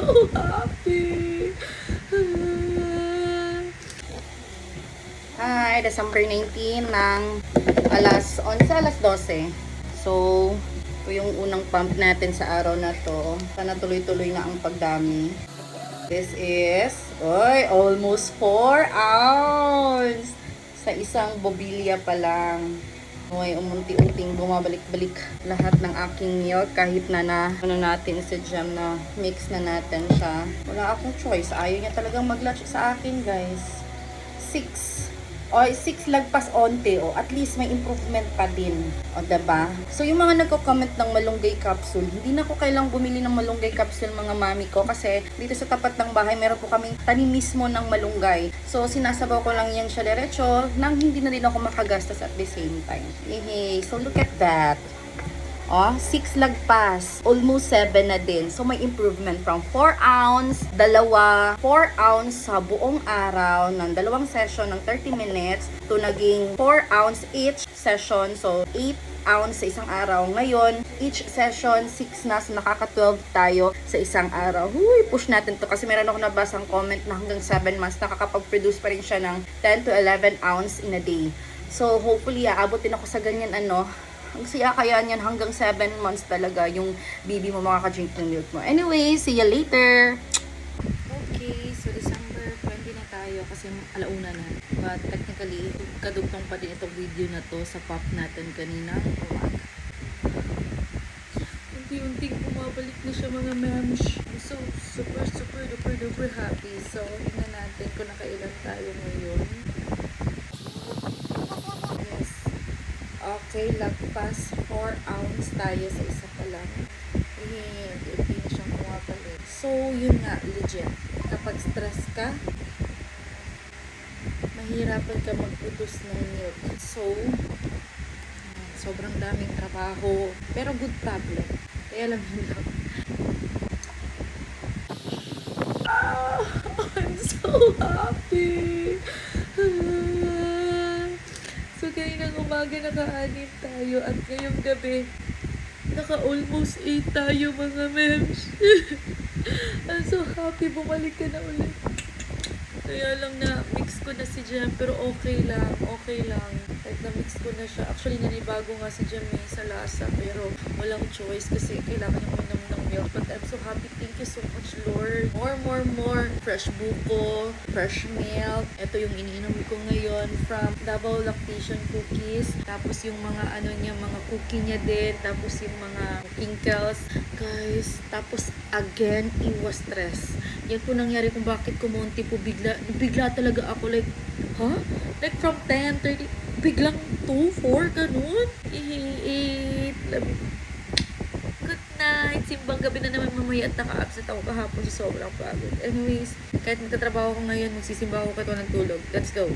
happy. Hi, December 19 ng alas 11, alas 12. So, ito yung unang pump natin sa araw na to. Sana tuloy-tuloy na ang pagdami. This is, almost 4 ounce sa isang bobilya pa lang. Umunti-unting bumabalik-balik lahat ng aking milk kahit na natin sa jam na mix na natin siya. Wala akong choice. Ayaw niya talagang mag-latch sa akin, guys. 6 lagpas onte, at least may improvement pa din. Diba? So, yung mga nagko-comment ng malunggay capsule, hindi na ko kailang bumili ng malunggay capsule, mga mami ko, kasi dito sa tapat ng bahay, meron po kaming tanim mismo ng malunggay. So, sinasabaw ko lang yan siya diretso, nang hindi na rin ako makagastos at the same time. Yay! So, look at that. 6 lagpas. Almost 7 na din. So, may improvement from 4 ounce, 4 ounce sa buong araw ng 2 session ng 30 minutes to naging 4 ounce each session. So, 8 ounce sa isang araw. Ngayon, each session, 6 na. So, nakaka-12 tayo sa isang araw. Push natin to kasi meron ako nabasang comment na hanggang 7 months nakakapag-produce pa rin siya ng 10 to 11 ounce in a day. So, hopefully, aabotin ako sa ganyan ang siya kaya niyan hanggang 7 months talaga yung baby mo makaka-drink ng milk mo. Anyway, see you later! Okay, so December 20 na tayo kasi alauna na. But technically, kadugtong pa din itong video na to sa pop natin kanina umaga. Unti-unting bumabalik na siya, mga mems. So, super happy. So, tingnan natin kung nakailan tayo ngayon. Okay, lagpas 4 ounce tayo sa isa pa lang. Hindi na siyang pumapalik. So, yun nga, legit. Kapag stress ka, mahirapan ka mag-produce ng milk. So, sobrang daming trabaho. Pero good problem. Kaya lang yun lang. I'm so happy! So, kaninang umaga naka-anim tayo at ngayong gabi, naka-almost 8 tayo, mga mems. I'm so happy, bumalik ka na ulit. Kaya lang na mix ko na si Jem, pero okay lang. Like, na-mix ko na siya. Actually, nanibago nga si Jem sa lasa, pero walang choice kasi kailangan niya uminom ng milk. But I'm so happy. Thank you so much, Lord. More. Fresh buko, fresh milk. Ito yung iniinom ko ngayon from Davao Lactation Cookies. Tapos yung mga mga cookie niya din. Tapos yung mga kinkels. Guys, tapos again, iwas stress. Yan po nangyari kung bakit kumunti po bigla talaga ako, like, like from 10, 30, biglang 2, 4, ganun. Good night. Simbang gabi na naman mamaya at naka-absent ako kahapon sa sobrang pagod. Anyways, kahit nagtatrabaho ko ngayon, magsisimba ako kahit walang tulog. Let's go.